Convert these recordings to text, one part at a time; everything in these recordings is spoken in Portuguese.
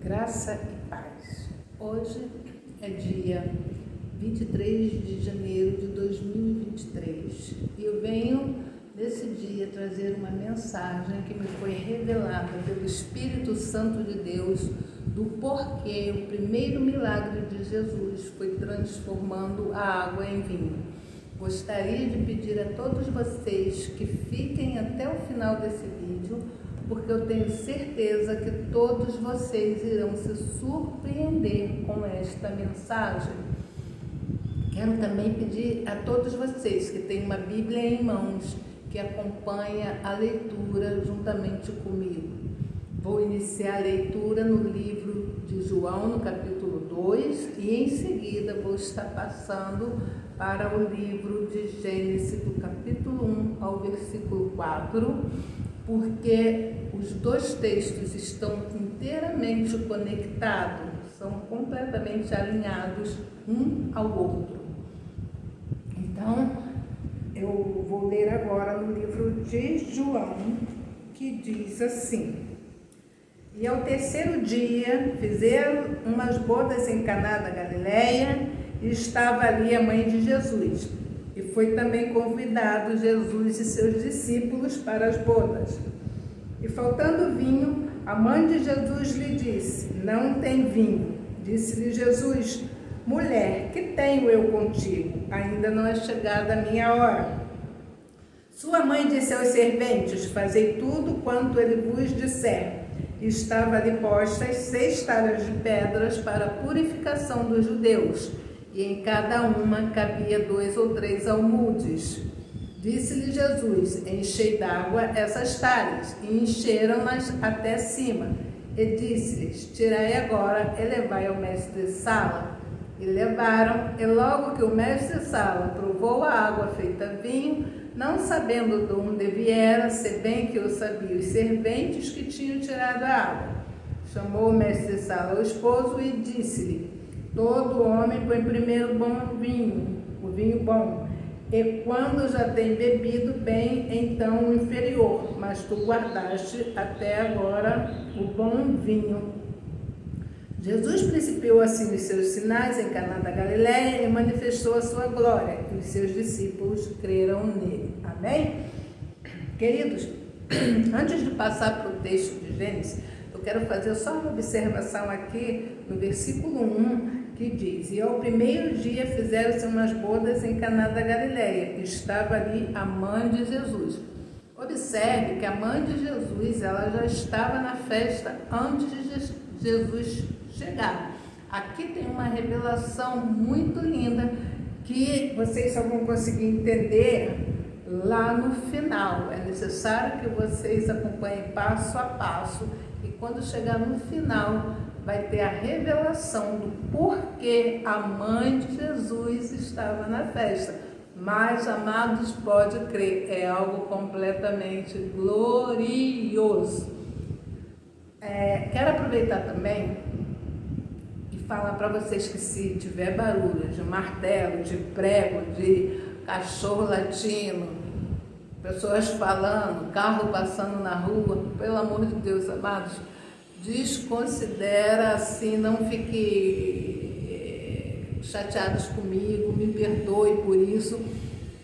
Graça e paz. Hoje é dia 23 de janeiro de 2023 e eu venho nesse dia trazer uma mensagem que me foi revelada pelo Espírito Santo de Deus do porquê o primeiro milagre de Jesus foi transformando a água em vinho. Gostaria de pedir a todos vocês que fiquem até o final desse vídeo, porque eu tenho certeza que todos vocês irão se surpreender com esta mensagem. Quero também pedir a todos vocês que têm uma Bíblia em mãos, que acompanha a leitura juntamente comigo. Vou iniciar a leitura no livro de João, no capítulo 2, e em seguida vou estar passando para o livro de Gênesis, do capítulo 1 ao versículo 4, porque os dois textos estão inteiramente conectados, são completamente alinhados um ao outro. Então, eu vou ler agora no livro de João, que diz assim: E ao terceiro dia fizeram umas bodas em Caná da Galileia, e estava ali a mãe de Jesus. E foi também convidado Jesus e seus discípulos para as bodas. E faltando vinho, a mãe de Jesus lhe disse: Não tem vinho. Disse-lhe Jesus: Mulher, que tenho eu contigo? Ainda não é chegada a minha hora. Sua mãe disse aos serventes: Fazei tudo quanto ele vos disser. E estava ali postas 6 talhas de pedras para a purificação dos judeus, e em cada uma cabia 2 ou 3 almudes. Disse-lhe Jesus: Enchei d'água essas talhas, e encheram-nas até cima. E disse-lhes: Tirai agora e levai ao mestre-sala. E levaram, e logo que o mestre-sala provou a água feita vinho, não sabendo de onde viera, se bem que o sabiam os serventes que tinham tirado a água. Chamou o mestre-sala ao esposo e disse-lhe: Todo homem põe primeiro bom vinho, o vinho bom, e quando já tem bebido bem, então o inferior, mas tu guardaste até agora o bom vinho. Jesus principiou assim os seus sinais em Caná da Galileia e manifestou a sua glória, e os seus discípulos creram nele. Amém? Queridos, antes de passar para o texto de Gênesis, eu quero fazer só uma observação aqui no versículo 1, que diz: E ao primeiro dia fizeram-se umas bodas em Caná da Galileia, e estava ali a mãe de Jesus. Observe que a mãe de Jesus, ela já estava na festa antes de Jesus chegar. Aqui tem uma revelação muito linda que vocês só vão conseguir entender lá no final. É necessário que vocês acompanhem passo a passo, e quando chegar no final vai ter a revelação do porquê a mãe de Jesus estava na festa. Mas, amados, pode crer, é algo completamente glorioso. Quero aproveitar também e falar para vocês que, se tiver barulho de martelo, de prego, de cachorro latindo, pessoas falando, carro passando na rua, pelo amor de Deus, amados, desconsidera assim, não fique chateados comigo, me perdoe por isso,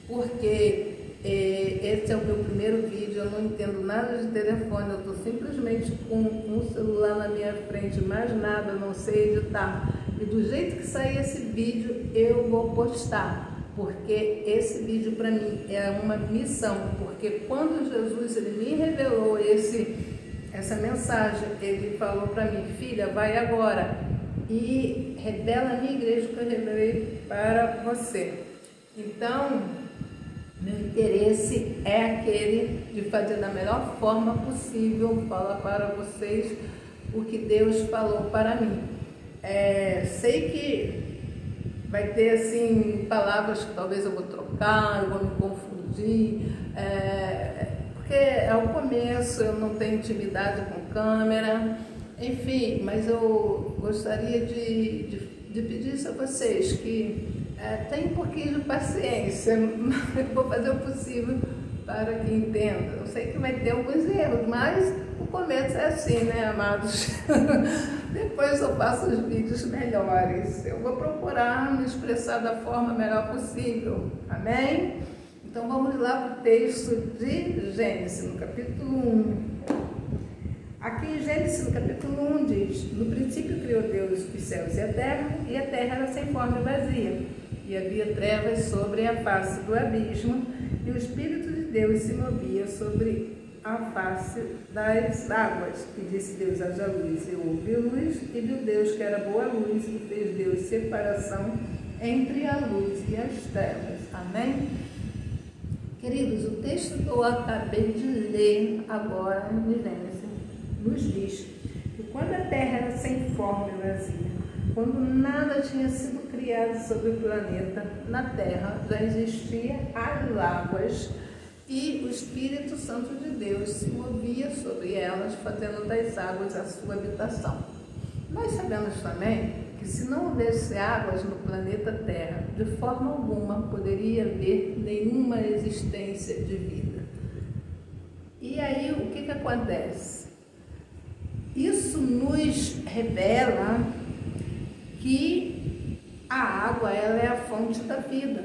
porque esse é o meu primeiro vídeo, eu não entendo nada de telefone, eu estou simplesmente com um celular na minha frente, mais nada, não sei editar, e do jeito que sair esse vídeo eu vou postar, porque esse vídeo para mim é uma missão, porque quando Jesus ele me revelou essa mensagem, ele falou para mim: Filha, vai agora e revela a minha igreja que eu revelei para você. Então, meu interesse é aquele de fazer da melhor forma possível, falar para vocês o que Deus falou para mim. Sei que vai ter assim palavras que talvez eu vou trocar, eu vou me confundir, porque é o começo, eu não tenho intimidade com câmera, enfim, mas eu gostaria de pedir isso a vocês, que tenham um pouquinho de paciência, eu vou fazer o possível para que entenda. Eu sei que vai ter alguns erros, mas o começo é assim, né, amados? Depois eu faço os vídeos melhores. Eu vou procurar me expressar da forma melhor possível. Amém? Então vamos lá para o texto de Gênesis, no capítulo 1. Aqui em Gênesis, no capítulo 1, diz: no princípio criou Deus os céus e a terra era sem forma e vazia, e havia trevas sobre a face do abismo, e o Espírito de Deus se movia sobre a face das águas. E disse Deus: haja luz, e houve luz, e viu Deus que era boa luz, e fez Deus separação entre a luz e as trevas. Amém? Queridos, o texto que eu acabei de ler agora no Gênesis nos diz que quando a terra era sem forma e vazia, quando nada tinha sido criado sobre o planeta, na terra já existia as águas, e o Espírito Santo de Deus se movia sobre elas, fazendo das águas a sua habitação. Nós sabemos também que se não houvesse águas no planeta Terra, de forma alguma poderia haver nenhuma existência de vida. E aí o que acontece? Isso nos revela que a água ela é a fonte da vida.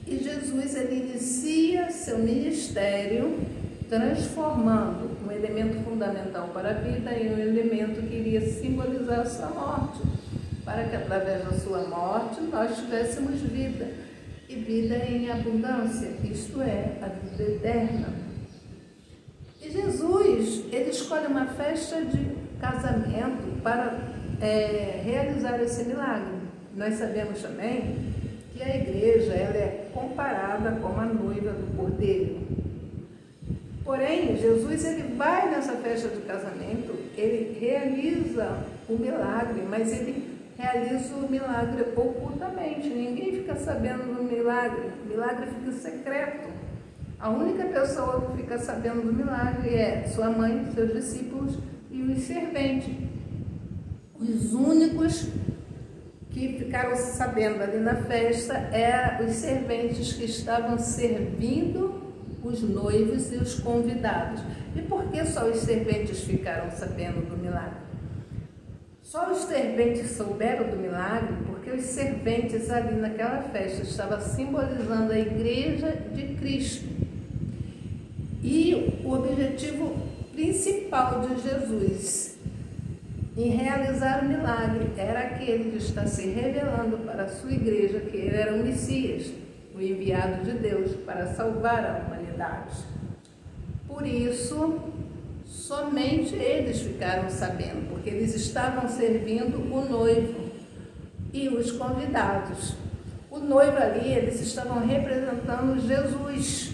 E Jesus ele inicia seu ministério transformando um elemento fundamental para a vida em um elemento que iria simbolizar a sua morte, para que através da sua morte nós tivéssemos vida, e vida em abundância, isto é, a vida eterna. E Jesus, ele escolhe uma festa de casamento para realizar esse milagre. Nós sabemos também que a igreja ela é comparada como a noiva do Cordeiro. Porém, Jesus ele vai nessa festa de casamento, ele realiza o milagre, mas ele realiza o milagre ocultamente. Ninguém fica sabendo do milagre. O milagre fica secreto. A única pessoa que fica sabendo do milagre é sua mãe, seus discípulos e os serventes. Os únicos que ficaram sabendo ali na festa eram os serventes que estavam servindo os noivos e os convidados. E por que só os serventes ficaram sabendo do milagre? Só os serventes souberam do milagre porque os serventes ali naquela festa estavam simbolizando a igreja de Cristo. E o objetivo principal de Jesus em realizar o milagre era aquele de estar se revelando para a sua igreja que ele era o Messias, o enviado de Deus para salvar a humanidade. Por isso, somente eles ficaram sabendo, porque eles estavam servindo o noivo e os convidados. O noivo ali, eles estavam representando Jesus.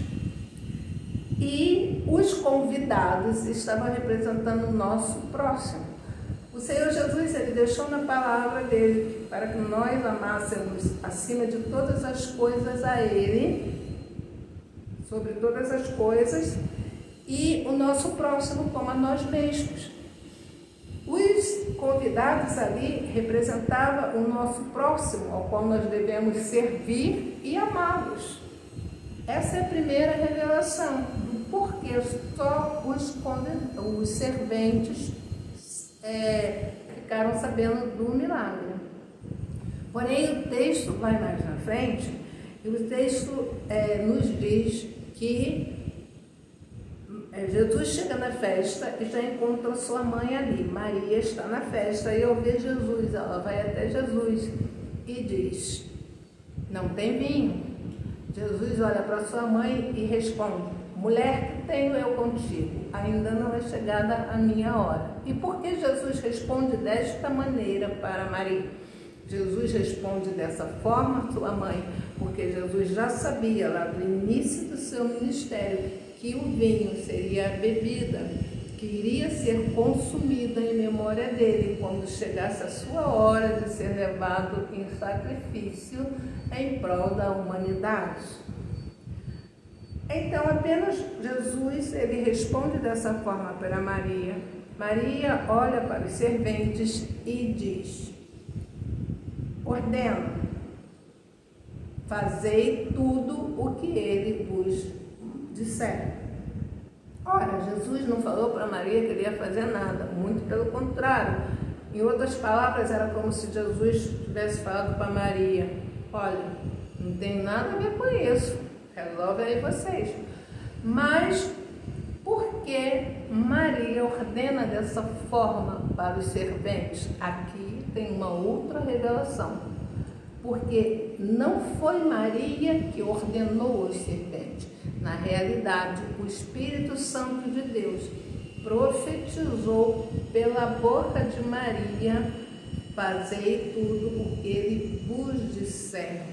E os convidados estavam representando o nosso próximo. O Senhor Jesus, ele deixou na palavra dele para que nós amássemos acima de todas as coisas a Ele, sobre todas as coisas, e o nosso próximo como a nós mesmos. Os convidados ali representavam o nosso próximo, ao qual nós devemos servir e amá-los. Essa é a primeira revelação do porquê só os serventes ficaram sabendo do milagre. Porém, o texto vai mais na frente e o texto nos diz que Jesus chega na festa e já encontra sua mãe ali. Maria está na festa e ao ver Jesus, ela vai até Jesus e diz: não tem vinho. Jesus olha para sua mãe e responde: mulher, que tenho eu contigo? Ainda não é chegada a minha hora. E por que Jesus responde desta maneira para Maria? Jesus responde dessa forma a sua mãe, porque Jesus já sabia lá do início do seu ministério que o vinho seria a bebida que iria ser consumida em memória dele quando chegasse a sua hora de ser levado em sacrifício em prol da humanidade. Então, apenas Jesus, ele responde dessa forma para Maria. Maria olha para os serventes e diz: ordena, fazei tudo o que ele vos disser. Ora, Jesus não falou para Maria que ele ia fazer nada, muito pelo contrário. Em outras palavras, era como se Jesus tivesse falado para Maria: olha, não tem nada a ver com isso, resolve aí vocês. Mas por que Maria ordena dessa forma para os serventes? Aqui tem uma outra revelação. Porque não foi Maria que ordenou os serventes. Na realidade, o Espírito Santo de Deus profetizou pela boca de Maria: fazei tudo o que ele vos disser.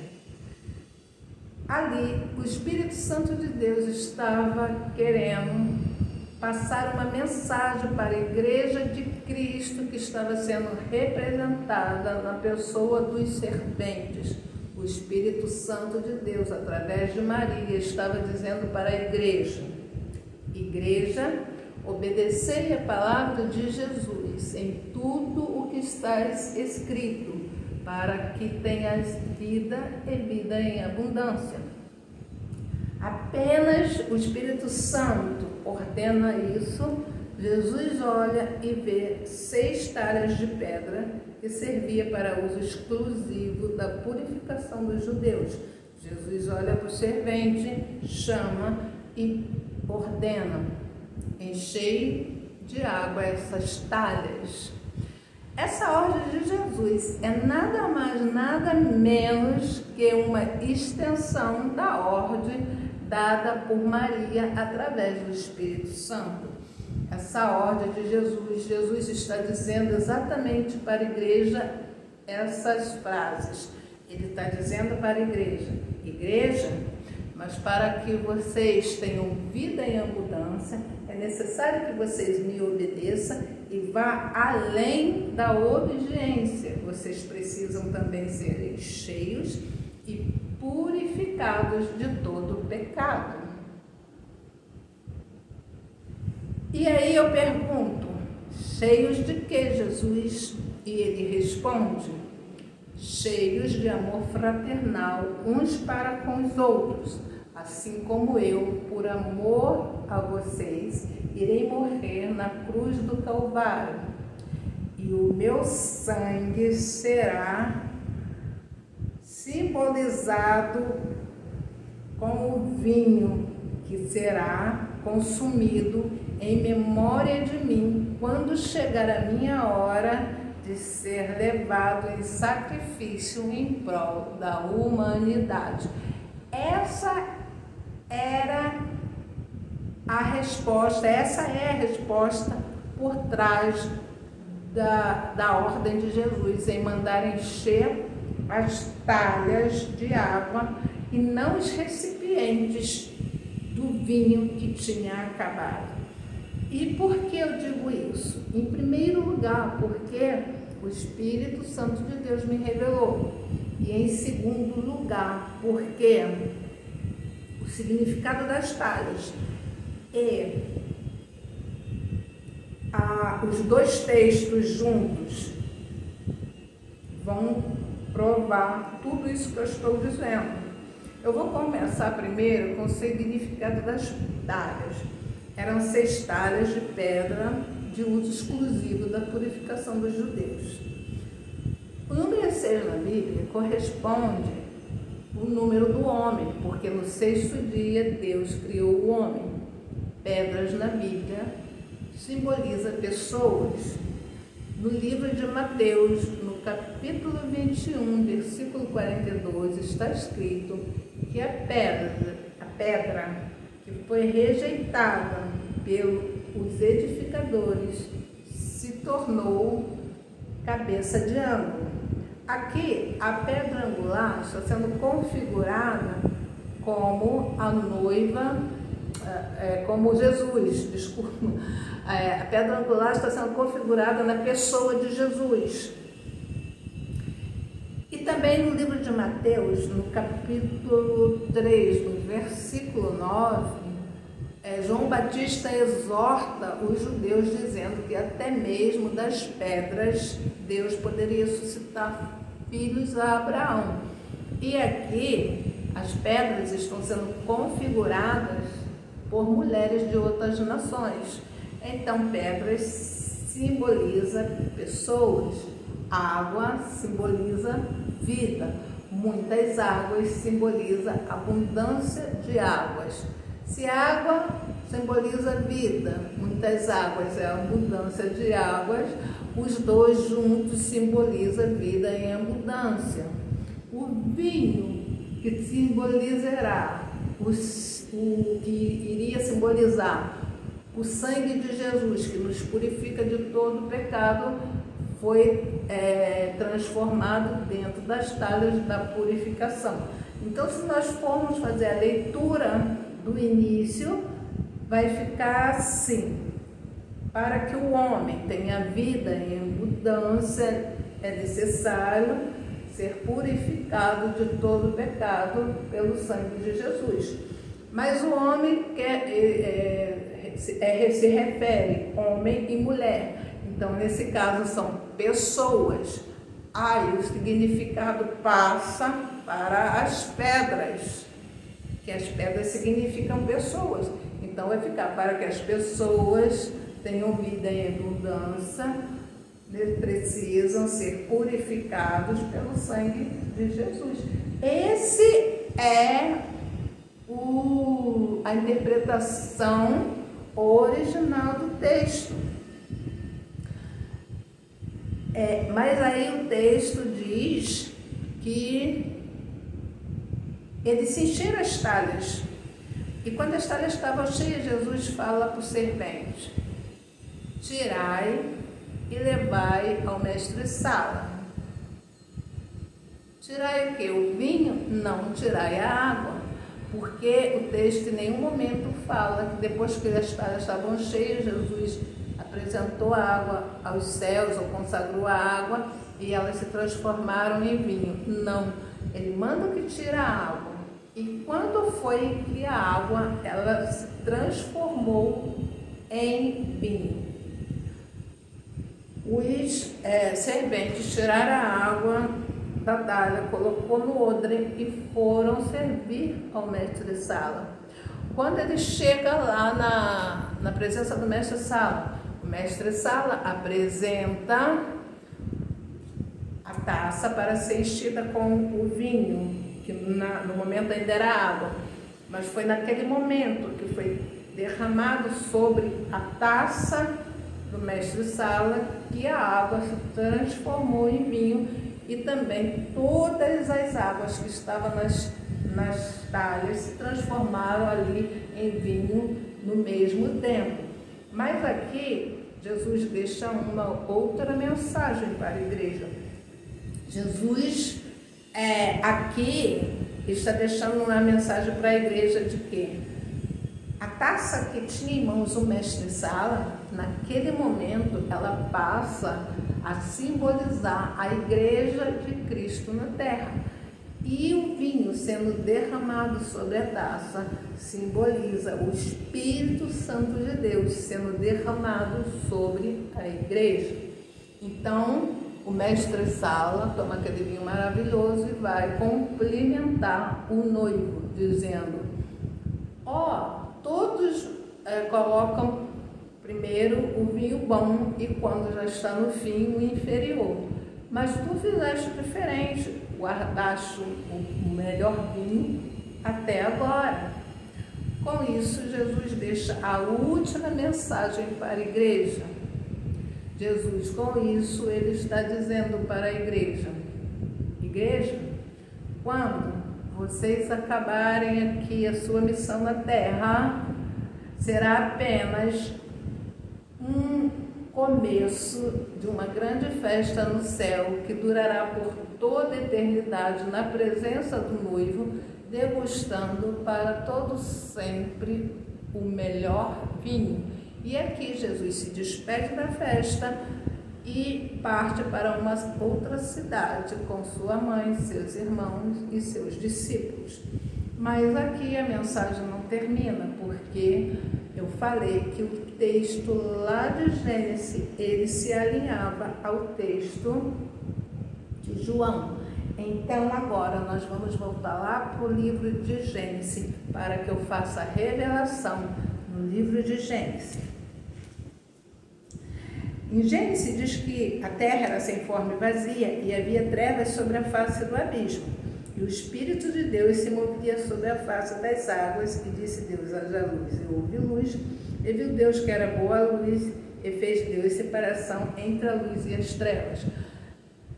Ali, o Espírito Santo de Deus estava querendo passar uma mensagem para a igreja de Cristo que estava sendo representada na pessoa dos serventes. O Espírito Santo de Deus, através de Maria, estava dizendo para a igreja: igreja, obedecei a palavra de Jesus em tudo o que está escrito, para que tenhas vida e vida em abundância. Apenas o Espírito Santo ordena isso. Jesus olha e vê 6 talhas de pedra que servia para uso exclusivo da purificação dos judeus. Jesus olha para o servente, chama e ordena: enchei de água essas talhas. Essa ordem de Jesus é nada mais, nada menos que uma extensão da ordem dada por Maria através do Espírito Santo. Essa ordem de Jesus está dizendo exatamente para a igreja essas frases. Ele está dizendo para a igreja: igreja, mas para que vocês tenham vida em abundância, é necessário que vocês me obedeçam e vá além da obediência. Vocês precisam também ser cheios e purificados de todo pecado. E aí eu pergunto: cheios de que, Jesus? E ele responde: cheios de amor fraternal uns para com os outros, assim como eu, por amor a vocês, irei morrer na cruz do Calvário, e o meu sangue será simbolizado com o vinho que será consumido em memória de mim, quando chegar a minha hora de ser levado em sacrifício em prol da humanidade. Essa era a resposta, essa é a resposta por trás da ordem de Jesus em mandar encher as talhas de água e não os recipientes do vinho que tinha acabado. E por que eu digo isso? Em primeiro lugar, porque o Espírito Santo de Deus me revelou. E em segundo lugar, porque o significado das talhas e os 2 textos juntos vão provar tudo isso que eu estou dizendo. Eu vou começar primeiro com o significado das talhas. Eram 6 talhas de pedra de uso exclusivo da purificação dos judeus. O número 6 na Bíblia corresponde ao número do homem, porque no 6º dia Deus criou o homem. Pedras na Bíblia simboliza pessoas. No livro de Mateus, no capítulo 21, versículo 42, está escrito que a pedra que foi rejeitada pelos edificadores se tornou cabeça de ângulo. Aqui, a pedra angular está sendo configurada como a noiva, como Jesus, desculpa. A pedra angular está sendo configurada na pessoa de Jesus. E também no livro de Mateus, no capítulo 3, no versículo 9, João Batista exorta os judeus dizendo que até mesmo das pedras Deus poderia suscitar filhos a Abraão. E aqui as pedras estão sendo configuradas por mulheres de outras nações. Então, pedras simboliza pessoas, água simboliza vida, muitas águas simboliza abundância de águas. Se água simboliza vida, muitas águas é abundância de águas, os dois juntos simbolizam vida em abundância. O vinho que simbolizará, o que iria simbolizar o sangue de Jesus, que nos purifica de todo pecado, foi transformado dentro das talhas da purificação. Então, se nós formos fazer a leitura do início, vai ficar assim: para que o homem tenha vida em abundância, é necessário ser purificado de todo pecado pelo sangue de Jesus. Mas o homem se refere homem e mulher. Então, nesse caso, são pessoas. Aí o significado passa para as pedras, que as pedras significam pessoas. Então, vai ficar para que as pessoas tenham vida em abundância, precisam ser purificados pelo sangue de Jesus. Esse é a interpretação original do texto. Mas aí o texto diz que eles se encheram as talhas. E quando as talhas estavam cheias, Jesus fala para o servente: tirai e levai ao mestre-sala. Tirai o quê? O vinho? Não, tirai a água. Porque o texto em nenhum momento fala que depois que as talhas estavam cheias, Jesus apresentou a água aos céus, ou consagrou a água, e elas se transformaram em vinho. Não, ele manda que tire a água. E quando foi que a água, ela se transformou em vinho? Os serventes tiraram a água da talha, colocou no odre e foram servir ao mestre-sala. Quando ele chega lá na presença do mestre-sala, o mestre-sala apresenta a taça para ser enchida com o vinho, que no momento ainda era água, mas foi naquele momento que foi derramado sobre a taça do mestre-sala que a água se transformou em vinho, e também todas as águas que estavam nas talhas se transformaram ali em vinho no mesmo tempo. Mas aqui Jesus deixa uma outra mensagem para a igreja. Jesus aqui está deixando uma mensagem para a igreja de quê? A taça que tinha em mãos o mestre-sala, naquele momento, ela passa a simbolizar a igreja de Cristo na terra. E o vinho sendo derramado sobre a taça simboliza o Espírito Santo de Deus sendo derramado sobre a igreja. Então, o mestre-sala toma aquele vinho maravilhoso e vai cumprimentar o noivo, dizendo: todos colocam primeiro o vinho bom e quando já está no fim o inferior. Mas tu fizeste diferente, guardaste o melhor vinho até agora. Com isso, Jesus deixa a última mensagem para a igreja. Jesus, com isso, ele está dizendo para a igreja: igreja, quando vocês acabarem aqui a sua missão na terra, será apenas um começo de uma grande festa no céu que durará por toda a eternidade na presença do noivo, degustando para todos sempre o melhor vinho. E aqui Jesus se despede da festa e parte para uma outra cidade com sua mãe, seus irmãos e seus discípulos. Mas aqui a mensagem não termina, porque eu falei que o texto lá de Gênesis, ele se alinhava ao texto de João. Então agora nós vamos voltar lá para o livro de Gênesis, para que eu faça a revelação no livro de Gênesis. Em Gênesis diz que a terra era sem forma e vazia, e havia trevas sobre a face do abismo. E o Espírito de Deus se movia sobre a face das águas, e disse Deus: haja luz, e houve luz. E viu Deus que era boa a luz, e fez Deus separação entre a luz e as trevas.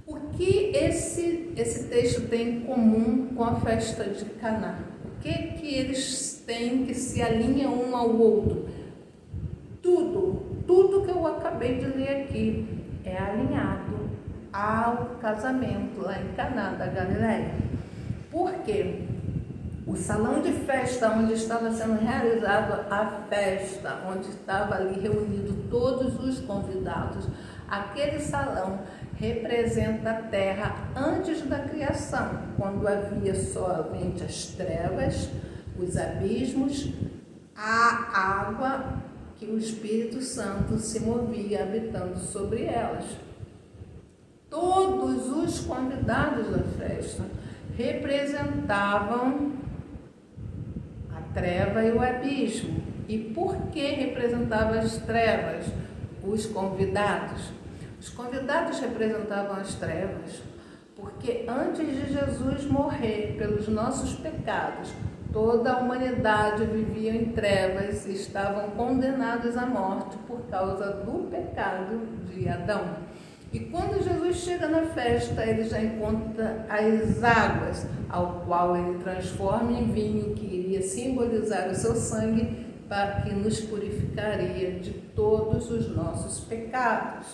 O que esse texto tem em comum com a festa de Caná? O que eles têm que se alinha um ao outro? Tudo que eu acabei de ler aqui é alinhado ao casamento lá em Caná da Galileia. Por quê? O salão de festa onde estava sendo realizada a festa, onde estava ali reunido todos os convidados, aquele salão representa a terra antes da criação, quando havia somente as trevas, os abismos, a água, que o Espírito Santo se movia habitando sobre elas. Todos os convidados da festa representavam a treva e o abismo. E por que representavam as trevas? Os convidados. Os convidados representavam as trevas porque antes de Jesus morrer pelos nossos pecados, toda a humanidade vivia em trevas e estavam condenados à morte por causa do pecado de Adão. E quando Jesus chega na festa, ele já encontra as águas, ao qual ele transforma em vinho, que iria simbolizar o seu sangue, para que nos purificaria de todos os nossos pecados.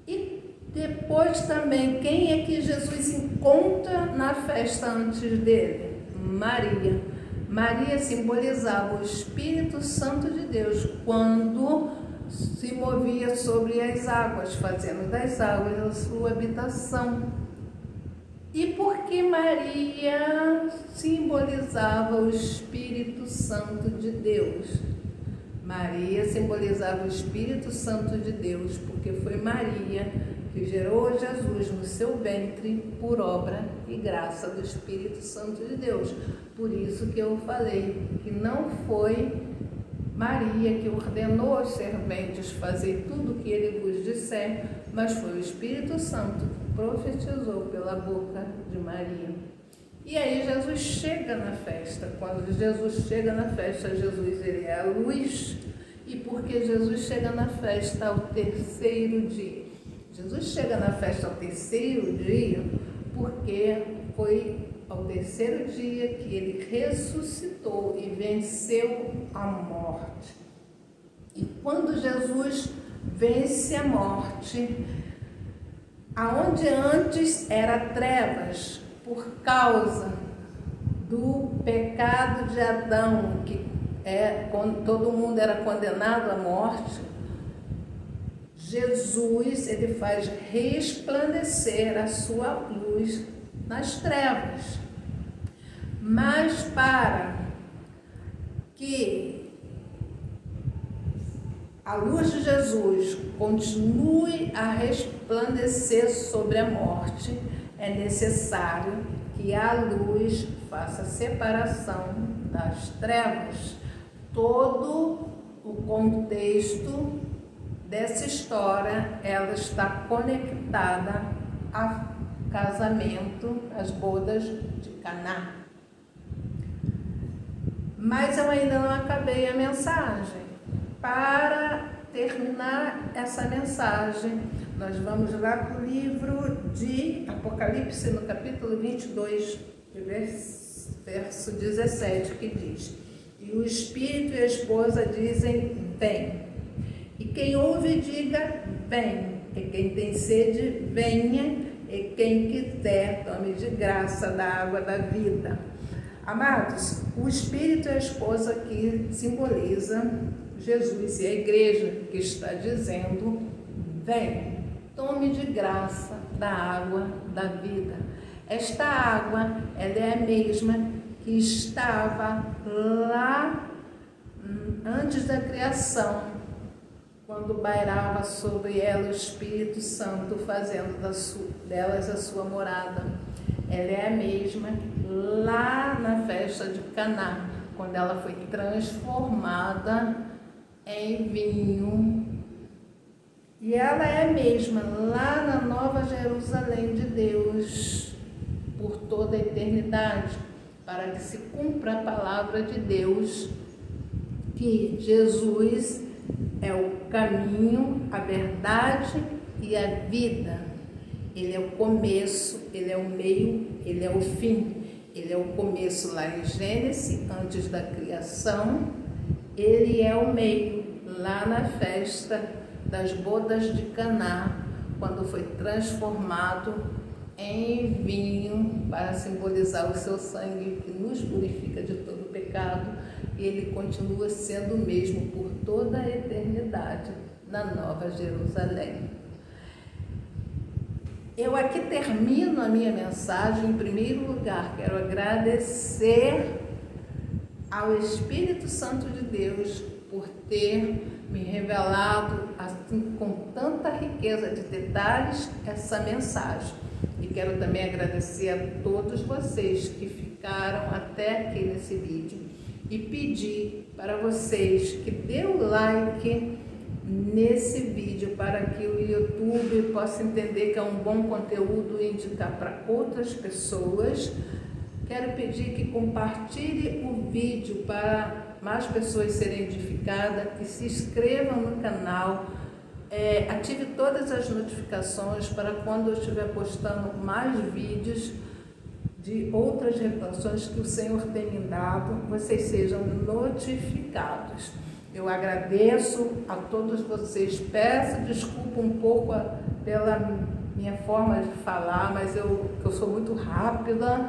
E depois também, quem é que Jesus encontra na festa antes dele? Maria. Maria simbolizava o Espírito Santo de Deus quando se movia sobre as águas, fazendo das águas a sua habitação. E por que Maria simbolizava o Espírito Santo de Deus? Maria simbolizava o Espírito Santo de Deus porque foi Maria que gerou Jesus no seu ventre por obra e graça do Espírito Santo de Deus. Por isso que eu falei que não foi Maria que ordenou aos serventes fazer tudo o que ele vos disser, mas foi o Espírito Santo que profetizou pela boca de Maria. E aí Jesus chega na festa. Quando Jesus chega na festa, Jesus ele é a luz. E porque Jesus chega na festa ao terceiro dia? Jesus chega na festa ao terceiro dia porque foi ao terceiro dia que ele ressuscitou e venceu a morte. E quando Jesus vence a morte, aonde antes era trevas, por causa do pecado de Adão, que quando todo mundo era condenado à morte, Jesus ele faz resplandecer a sua luz nas trevas. Mas para que a luz de Jesus continue a resplandecer sobre a morte, é necessário que a luz faça separação das trevas. Todo o contexto dessa história, ela está conectada ao casamento, às bodas de Caná. Mas eu ainda não acabei a mensagem. Para terminar essa mensagem, nós vamos lá para o livro de Apocalipse, no capítulo 22, verso 17, que diz: e o Espírito e a esposa dizem, vem. E quem ouve, diga, vem. E quem tem sede, venha. E quem quiser, tome de graça da água da vida. Amados, o Espírito e a esposa que simboliza Jesus e a igreja que está dizendo, vem, tome de graça da água da vida. Esta água, ela é a mesma que estava lá antes da criação, quando bairava sobre ela o Espírito Santo, fazendo delas a sua morada. Ela é a mesma lá na festa de Caná, quando ela foi transformada em vinho. E ela é a mesma lá na Nova Jerusalém de Deus, por toda a eternidade, para que se cumpra a palavra de Deus, que Jesus é o caminho, a verdade e a vida. Ele é o começo, ele é o meio, ele é o fim. Ele é o começo lá em Gênesis, antes da criação. Ele é o meio lá na festa das bodas de Caná, quando foi transformado em vinho para simbolizar o seu sangue que nos purifica de todo pecado. E ele continua sendo o mesmo por toda a eternidade na Nova Jerusalém. Eu aqui termino a minha mensagem. Em primeiro lugar, quero agradecer ao Espírito Santo de Deus por ter me revelado assim, com tanta riqueza de detalhes, essa mensagem. E quero também agradecer a todos vocês que ficaram até aqui nesse vídeo e pedir para vocês que dê o like nesse vídeo para que o YouTube possa entender que é um bom conteúdo e indicar para outras pessoas. Quero pedir que compartilhe o vídeo para mais pessoas serem edificadas, que se inscrevam no canal, ative todas as notificações para quando eu estiver postando mais vídeos de outras revelações que o Senhor tem me dado, vocês sejam notificados. Eu agradeço a todos vocês, peço desculpa um pouco pela minha forma de falar, mas eu sou muito rápida.